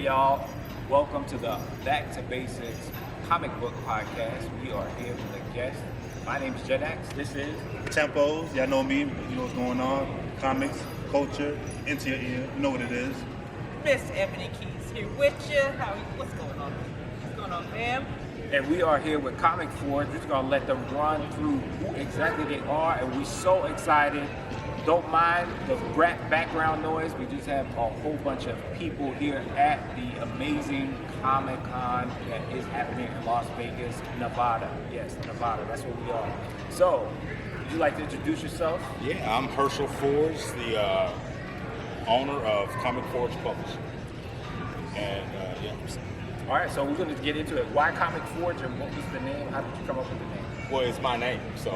y'all. Welcome to the Back to Basics comic book podcast. We are here with a guest. My name is Gen X. This is Tempos. Y'all know me. You know what's going on. Comics, culture, into your ear. You know what it is. Miss Ebony Keys here with you. What's going on? What's going on, ma'am? And we are here with Comic Forge. We're just going to let them run through who exactly they are. And we're so excited. Don't mind the background noise. We just have a whole bunch of people here at the amazing Comic Con that is happening in Las Vegas, Nevada. Yes, Nevada. That's where we are. So, would you like to introduce yourself? Yeah, I'm Hershel Forge, the owner of Comic Forge Publishing. And All right, so we're going to get into it. Why Comic Forge and what was the name? How did you come up with the name? well, it's my name, so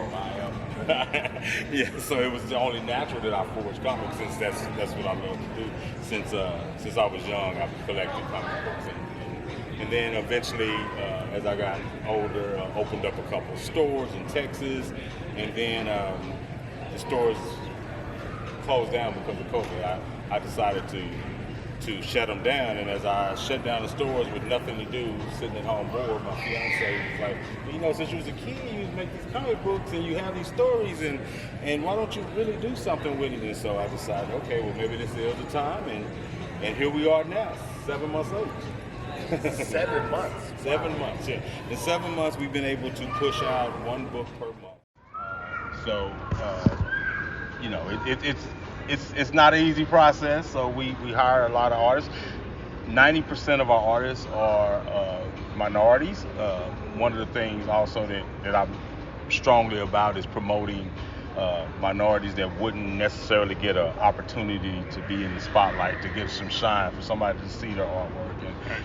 so it was only natural that I forge comics, since that's what I love to do. Since I was young, I've collected comic books, and then eventually, as I got older, opened up a couple of stores in Texas, and then the stores closed down because of COVID. I decided to shut them down, and as I shut down the stores with nothing to do, sitting at home bored, my fiance was like, since you was a kid, you make these comic books and you have these stories, and why don't you really do something with it? And so I decided, okay, well maybe this is the time, and here we are now, 7 months later. 7 months. 7 months, yeah. In 7 months, we've been able to push out one book per month. It's not an easy process, so we hire a lot of artists. 90% of our artists are minorities. One of the things also that I'm strongly about is promoting minorities that wouldn't necessarily get an opportunity to be in the spotlight, to get some shine, for somebody to see their artwork.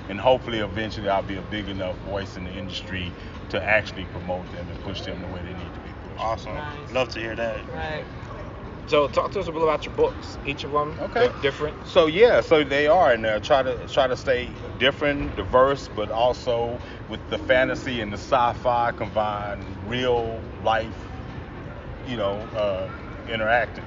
And hopefully eventually I'll be a big enough voice in the industry to actually promote them and push them the way they need to be pushed. Awesome. Nice. Love to hear that. Right. So talk to us a little about your books. Each of them different. So they are, and try to stay different, diverse, but also with the fantasy and the sci-fi combined, real life, interaction.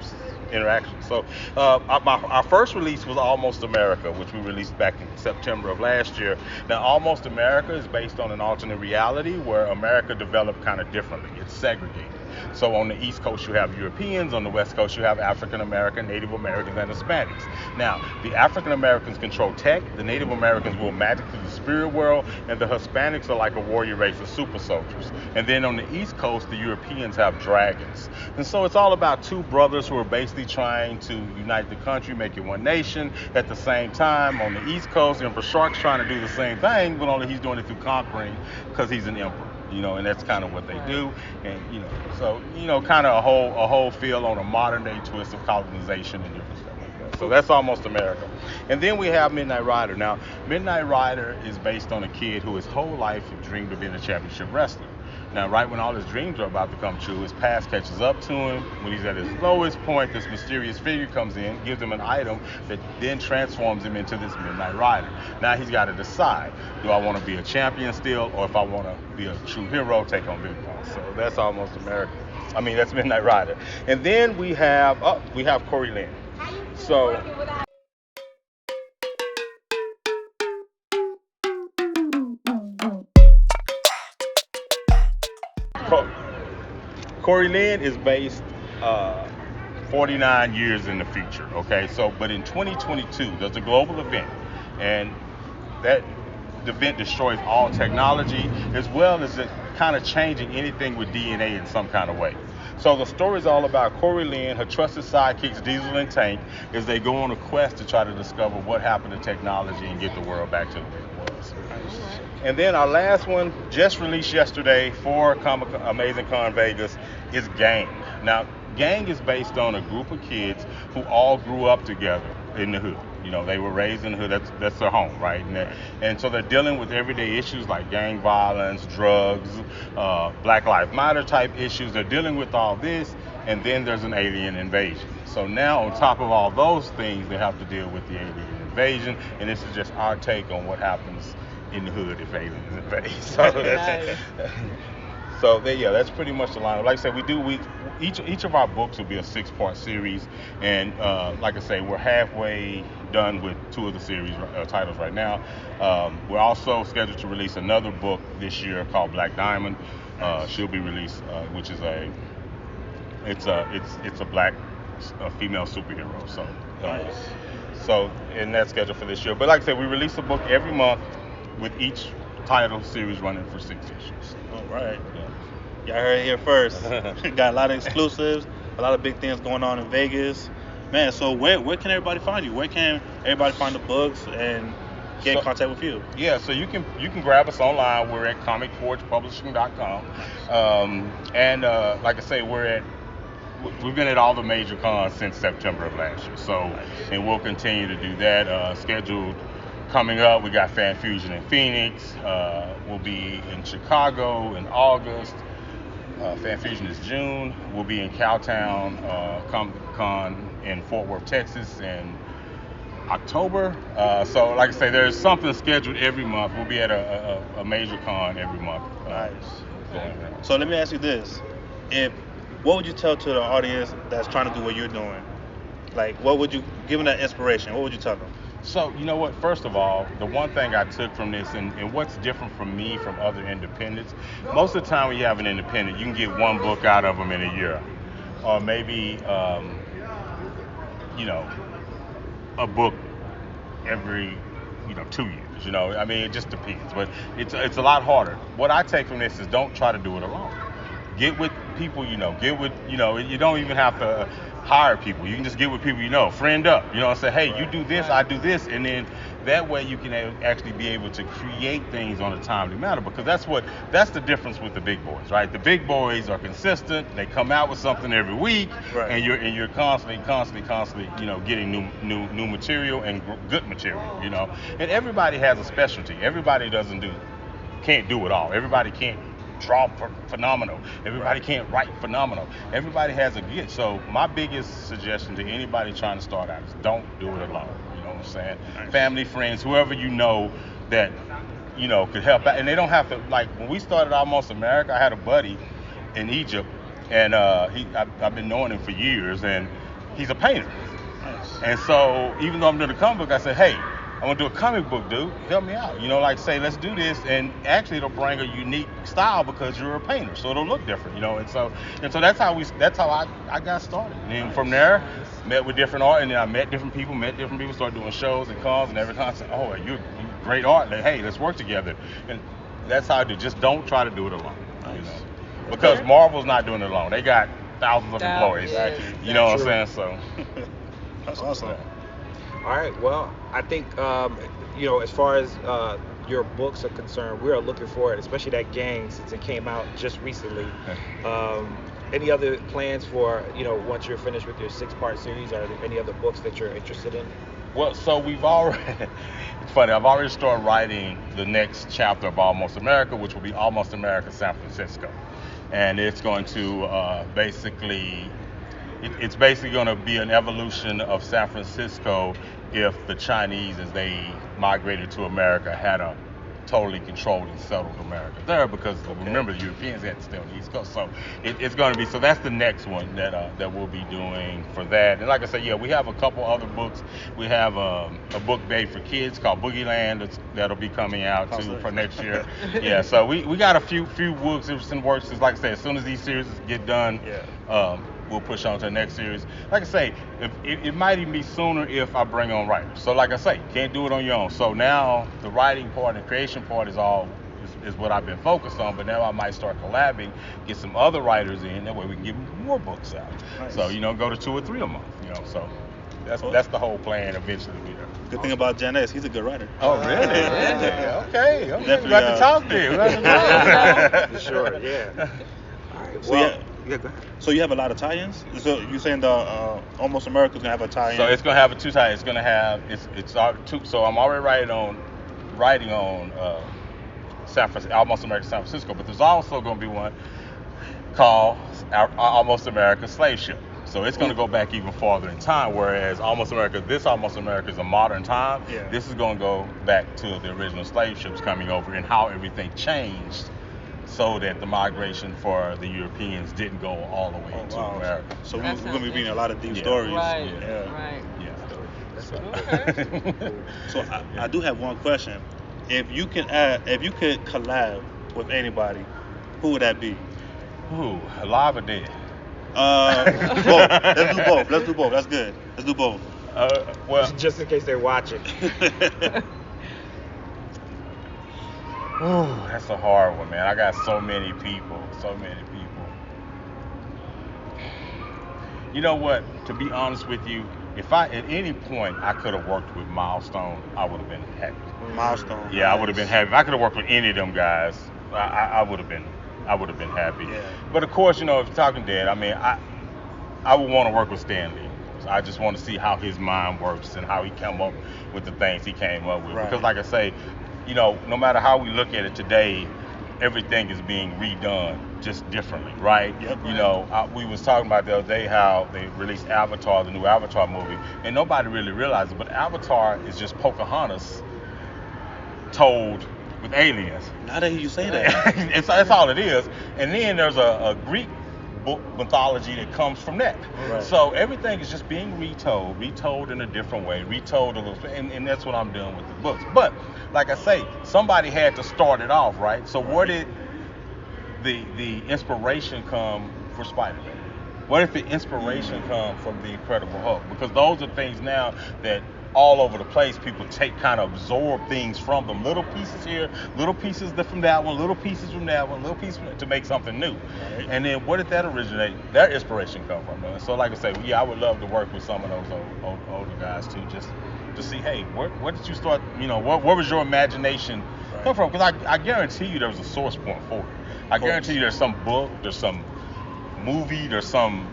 So our first release was Almost America, which we released back in September of last year. Now, Almost America is based on an alternate reality where America developed kind of differently. It's segregated. So on the East Coast, you have Europeans. On the West Coast, you have African American, Native Americans, and Hispanics. Now, the African Americans control tech, the Native Americans will magic through the spirit world, and the Hispanics are like a warrior race of super soldiers. And then on the East Coast, the Europeans have dragons. And so it's all about two brothers who are basically trying to unite the country, make it one nation. At the same time, on the East Coast, Emperor Shark's trying to do the same thing, but only he's doing it through conquering, because he's an emperor. And that's kind of what they do, and kind of a whole feel on a modern day twist of colonization and different stuff like that. So that's Almost America. And then we have Midnight Rider. Now, Midnight Rider is based on a kid who his whole life dreamed of being a championship wrestler. Now, right when all his dreams are about to come true, his past catches up to him. When he's at his lowest point, this mysterious figure comes in, gives him an item that then transforms him into this Midnight Rider. Now he's got to decide, do I want to be a champion still, or if I want to be a true hero, take on Big Boss. So that's Almost America. That's Midnight Rider. And then we have Corey Lynn. So Corey Lynn is based 49 years in the future, okay? So, but in 2022, there's a global event, and that event destroys all technology, as well as it kind of changing anything with DNA in some kind of way. So the story is all about Corey Lynn, her trusted sidekicks Diesel and Tank, as they go on a quest to try to discover what happened to technology and get the world back to the way it was. And then our last one, just released yesterday for Amazing Con Vegas, is Gang. Now, Gang is based on a group of kids who all grew up together in the hood. They were raised in the hood. That's their home, right? And so they're dealing with everyday issues like gang violence, drugs, Black Lives Matter type issues. They're dealing with all this, and then there's an alien invasion. So now, on top of all those things, they have to deal with the alien invasion, and this is just our take on what happens in the hood if aliens invade. So So that's pretty much the line. Like I said, each of our books will be a 6-part series, and like I say, we're halfway done with 2 of the series titles right now. We're also scheduled to release another book this year called Black Diamond. She'll be released, which is it's a black female superhero. So so and that's scheduled for this year. But like I said, we release a book every month with each title series running for 6 issues. All right. Y'all heard it here first. Got a lot of exclusives, a lot of big things going on in Vegas. Man, so where can everybody find you? Where can everybody find the books and get in contact with you? Yeah, so you can grab us online. We're at comicforgepublishing.com. And like I say, we've been at all the major cons since September of last year. So, and we'll continue to do that. Scheduled coming up, we got Fan Fusion in Phoenix. We'll be in Chicago in August. Fan Fusion is June. We'll be in Cowtown Comic-Con in Fort Worth, Texas in October. So like I say, there's something scheduled every month. We'll be at a major con every month. Nice. So let me ask you this. What would you tell to the audience that's trying to do what you're doing? Like, what would you give them that inspiration? What would you tell them? So, you know what? First of all, the one thing I took from this, and what's different from me from other independents, most of the time when you have an independent, you can get one book out of them in a year. Or maybe, a book every, 2 years. I mean, it just depends. But it's a lot harder. What I take from this is don't try to do it alone. Get with people you don't even have to hire people. You can just get with people friend up, and say, hey, you do this, I do this, and then that way you can actually be able to create things on a timely manner, because that's the difference with the big boys, right? The big boys are consistent. They come out with something every week, right. and you're constantly, getting new material and good material, And everybody has a specialty. Everybody can't do it all. Everybody can't draw phenomenal. Everybody can't write phenomenal. Everybody has a gift. So my biggest suggestion to anybody trying to start out is don't do it alone. You know what I'm saying? Nice. Family, friends, whoever that could help out. And they don't have to, like when we started Almost America, I had a buddy in Egypt, and I've been knowing him for years, and he's a painter. Nice. And so even though I'm doing a comic book, I said, hey, I want to do a comic book, dude. Help me out. Say, let's do this. And actually, it'll bring a unique style because you're a painter, so it'll look different, And so that's how I got started. And from there, met with different art, and then I met different people, started doing shows and cons, and every time I said, oh, you're great art. Like, hey, let's work together. And that's how I do. Just don't try to do it alone. Nice. Because Marvel's not doing it alone. They got thousands of employees. You know what I'm saying? So that's awesome. All right. Well, I think as far as your books are concerned, we are looking forward, especially that game since it came out just recently. Any other plans for once you're finished with your 6-part series? Are there any other books that you're interested in? Well, so we've already. It's funny. I've already started writing the next chapter of Almost America, which will be Almost America San Francisco, and it's going to It's basically going to be an evolution of San Francisco if the Chinese, as they migrated to America, had a totally controlled and settled America there, because remember, the Europeans had to stay on the East Coast. So it's going to be, so that's the next one that we'll be doing for that. And like I said, we have a couple other books. We have a book made for kids called Boogie Land that'll be coming out too for next year. So we got a few books in works. Like I said, as soon as these series get done, we'll push on to the next series. Like I say, it might even be sooner if I bring on writers. So like I say, you can't do it on your own. So now the writing part and creation part is what I've been focused on, but now I might start collabing, get some other writers in, that way we can get more books out. Nice. So, go to 2 or 3 a month, so that's the whole plan eventually. Good thing about Jan S, he's a good writer. Oh, really? Okay. Definitely, we got to talk to you. For sure, yeah. All right, so well, go ahead. So you have a lot of tie-ins? So you're saying the Almost America's gonna have a tie-in? So it's gonna have a 2 tie. It's gonna have it's 2. So I'm already writing on Almost America San Francisco, but there's also gonna be one called Almost America Slave Ship. So it's gonna go back even farther in time. Whereas Almost America is a modern time. This is gonna go back to the original slave ships coming over and how everything changed so that the migration for the Europeans didn't go all the way Oh, to wow. America. So That we're gonna be sounds reading a lot of deep Yeah. stories. Right, Yeah. right. Yeah. That's Okay. So I do have one question. If you could collab with anybody, who would that be? Ooh, alive or dead? Both. Let's do both. Let's do both. That's good. Let's do both. Well, just in case they're watching. ooh, that's a hard one, man. I got so many people. You know what? To be honest with you, if I at any point I could have worked with Milestone, I would have been happy. Milestone. Yeah, I would have been happy. If I could have worked with any of them guys, I would have been happy. Yeah. But of course, if you're talking dead, I mean, I would want to work with Stanley. So I just want to see how his mind works and how he come up with the things he came up with. Right. Because like I say, no matter how we look at it today, everything is being redone just differently, right? Yep. We was talking about the other day how they released Avatar, the new Avatar movie, and nobody really realized it, but Avatar is just Pocahontas told with aliens. Now that you say that. That's all it is. And then there's a Greek book mythology that comes from that. Right. So everything is just being retold in a different way, retold a little bit, and that's what I'm doing with the books. But like I say, somebody had to start it off, right? So where did the inspiration come for Spider-Man? Where did the inspiration come from the Incredible Hulk? Because those are things now that all over the place people kind of absorb things from them, little pieces here, little pieces from that one, little pieces from that one, little pieces from that, to make something new. Right. And then where did that inspiration come from? Man? So like I say, I would love to work with some of those older guys too, just to see, hey, where did you start, where was your imagination come from? Because I guarantee you there was a source point for it. I guarantee you there's some book, there's some movie, there's some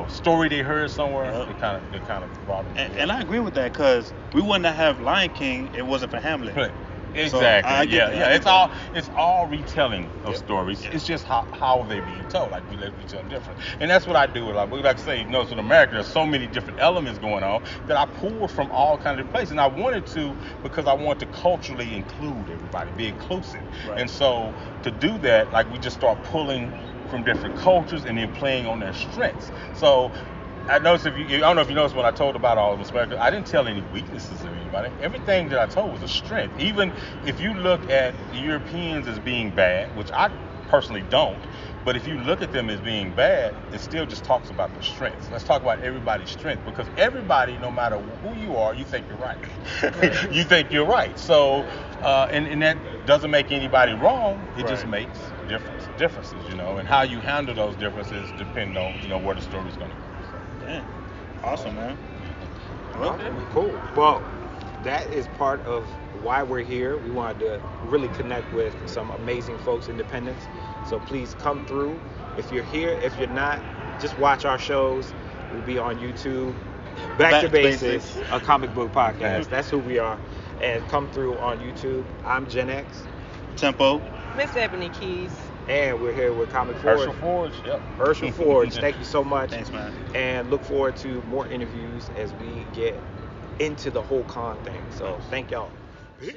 story they heard somewhere. Yep. They kind of brought it. And I agree with that, because we wouldn't have Lion King if it wasn't for Hamlet. Right. So, Exactly. I get Yeah. that. It's all retelling of Yep. stories. Yep. It's just how they're being told. Like we tell them different. And that's what I do. Like I say, in America, there's so many different elements going on that I pulled from all kinds of places. And I wanted to, because I want to culturally include everybody, be inclusive. Right. And so to do that, like we just start pulling from different cultures and then playing on their strengths. So I noticed, I don't know if you noticed when I told about all of this, but I didn't tell any weaknesses of anybody. Everything that I told was a strength. Even if you look at the Europeans as being bad, which I personally don't, but if you look at them as being bad, it still just talks about their strengths. Let's talk about everybody's strength, because everybody, no matter who you are, you think you're right. You think you're right. So, and that doesn't make anybody wrong. It just Right. makes differences, and how you handle those differences depend on, where the story's going to go. Damn. Awesome, man. Well, Cool. Well, that is part of why we're here. We wanted to really connect with some amazing folks, independents. So please come through. If you're here, if you're not, just watch our shows. We'll be on YouTube. Back to Basics, a comic book podcast. That's who we are. And come through on YouTube. I'm Gen X. Tempo. Miss Ebony Keys. And we're here with Comic Forge. Hershel Forge, yep. Hershel Forge, thank you so much. Thanks, man. And look forward to more interviews as we get into the whole con thing. So thank y'all. Peace.